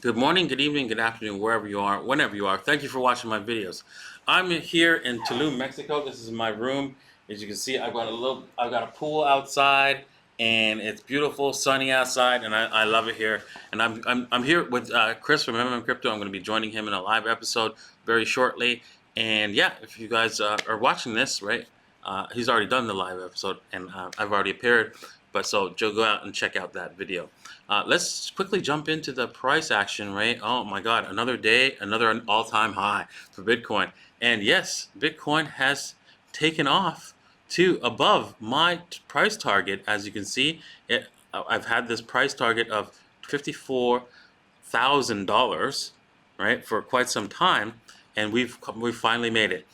Good morning, good evening, good afternoon, wherever you are, whenever you are. Thank you for watching my videos. I'm here in Tulum, Mexico. This is my room. As you can see, I've got a pool outside, and it's beautiful, sunny outside, and I love it here. And I'm here with Chris from Crypto. I'm going to be joining him in a live episode very shortly. And yeah, if you guys are watching this, right, he's already done the live episode, and I've already appeared. But so go out and check out that video. Let's quickly jump into the price action, right? Oh my God, another day, another all-time high for Bitcoin. And yes, Bitcoin has taken off to above my price target. As you can see, I've had this price target of $54,000, right, for quite some time, and we've finally made it.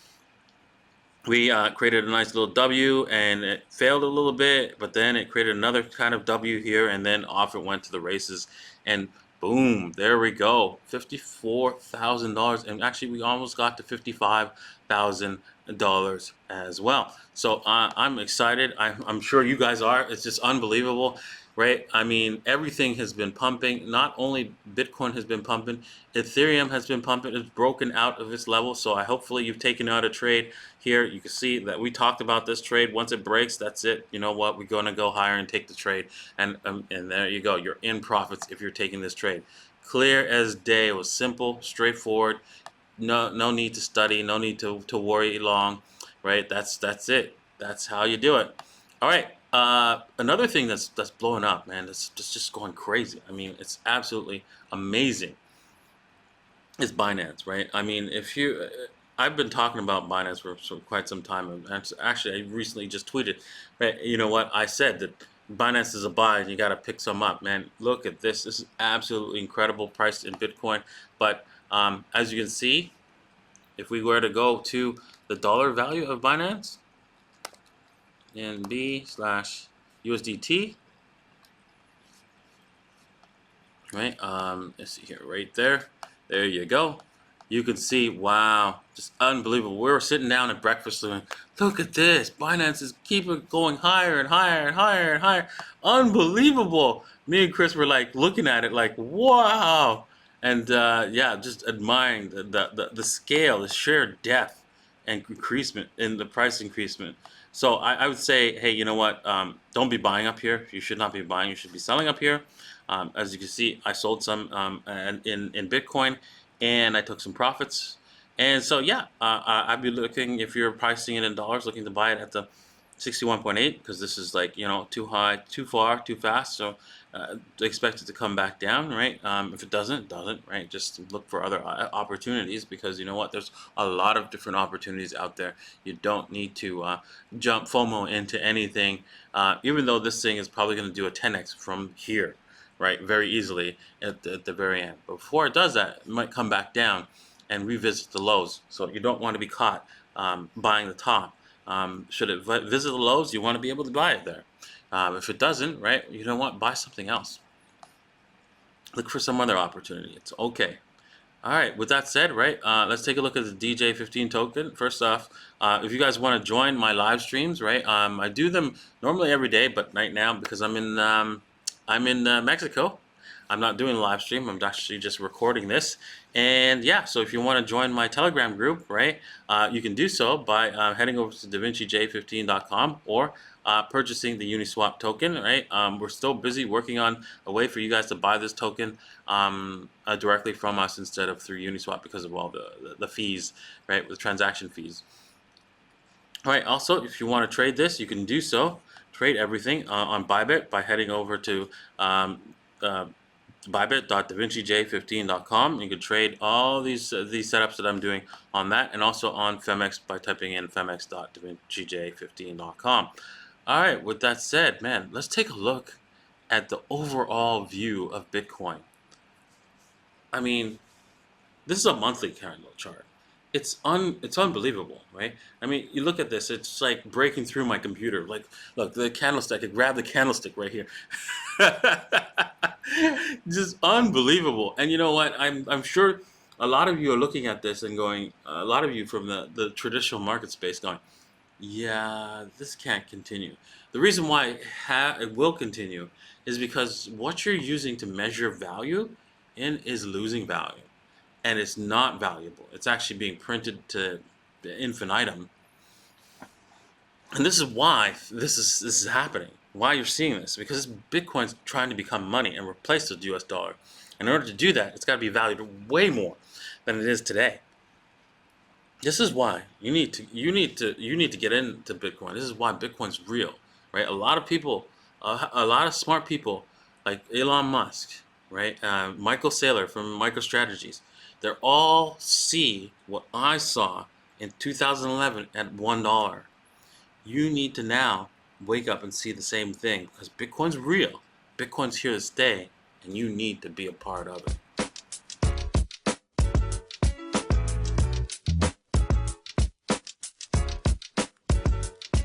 We created a nice little W, and it failed a little bit, but then it created another kind of W here, and then off it went to the races, and boom, there we go, $54,000, and actually we almost got to $55,000 as well. So I'm excited. I'm sure you guys are. It's just unbelievable, right? I mean, everything has been pumping. Not only Bitcoin has been pumping, Ethereum has been pumping. It's broken out of its level. So hopefully you've taken out a trade here. You can see that we talked about this trade. Once it breaks, that's it. You know what? We're going to go higher and take the trade. And there you go. You're in profits if you're taking this trade. Clear as day. It was simple, straightforward. No need to study. No need to worry long, right? That's it. That's how you do it. All right. Another thing that's blowing up, man. That's just going crazy. I mean, it's absolutely amazing. Is Binance, right? I mean, if you, I've been talking about Binance for quite some time. And actually, I recently just tweeted, right? You know what? I said that Binance is a buy, and you got to pick some up, man. Look at this. This is absolutely incredible price in Bitcoin. But as you can see, if we were to go to the dollar value of Binance, BNB slash USDT, right? Let's see here, right there. There you go. You can see, wow, just unbelievable. We were sitting down at breakfast and look at this. Binance is keeping going higher and higher and higher and higher. Unbelievable. Me and Chris were like looking at it like, wow. And yeah, just admiring the scale, the sheer depth and increasement in the price increasement. So I would say, hey, you know what? Don't be buying up here. You should not be buying. You should be selling up here. As you can see, I sold some in Bitcoin, and I took some profits. And so, yeah, I'd be looking, if you're pricing it in dollars, looking to buy it at the 61.8, because this is like, you know, too high, too far, too fast. So expect it to come back down, right? If it doesn't, it doesn't, right? Just look for other opportunities, because you know what? There's a lot of different opportunities out there. You don't need to jump FOMO into anything, even though this thing is probably going to do a 10x from here, right? Very easily at the very end. But before it does that, it might come back down and revisit the lows. So you don't want to be caught buying the top. Should it visit the lows, you want to be able to buy it there. If it doesn't, right, you don't want, buy something else. Look for some other opportunity. It's okay. All right, with that said, right, let's take a look at the DJ15 token. First off, if you guys want to join my live streams, right, I do them normally every day, but right now, because I'm in Mexico, I'm not doing a live stream. I'm actually just recording this. And yeah, so if you want to join my Telegram group, right, you can do so by heading over to DaVinciJ15.com or purchasing the Uniswap token, right? We're still busy working on a way for you guys to buy this token directly from us instead of through Uniswap, because of all the fees, right, with transaction fees. All right, also, if you want to trade this, you can do so. Trade everything on Bybit by heading over to bybit.davincij15.com. You can trade all these setups that I'm doing on that, and also on Femex by typing in femex.davincij15.com. All right, with that said, man, let's take a look at the overall view of Bitcoin. I mean, this is a monthly candle chart. It's unbelievable, right? I mean, you look at this, it's like breaking through my computer. Like, look, the candlestick, I could grab the candlestick right here. Just unbelievable. And you know what? I'm sure a lot of you are looking at this and going, a lot of you from the traditional market space going, yeah, this can't continue. The reason why it will continue is because what you're using to measure value is losing value, and it's not valuable. It's actually being printed to infinitum. And this is why this is happening. Why you're seeing this? Because Bitcoin's trying to become money and replace the US dollar. In order to do that, it's got to be valued way more than it is today. This is why you need to get into Bitcoin. This is why Bitcoin's real, right? A lot of people, a lot of smart people like Elon Musk, right? Michael Saylor from MicroStrategies, they all see what I saw in 2011 at $1. You need to now wake up and see the same thing, because Bitcoin's real. Bitcoin's here to stay, and you need to be a part of it.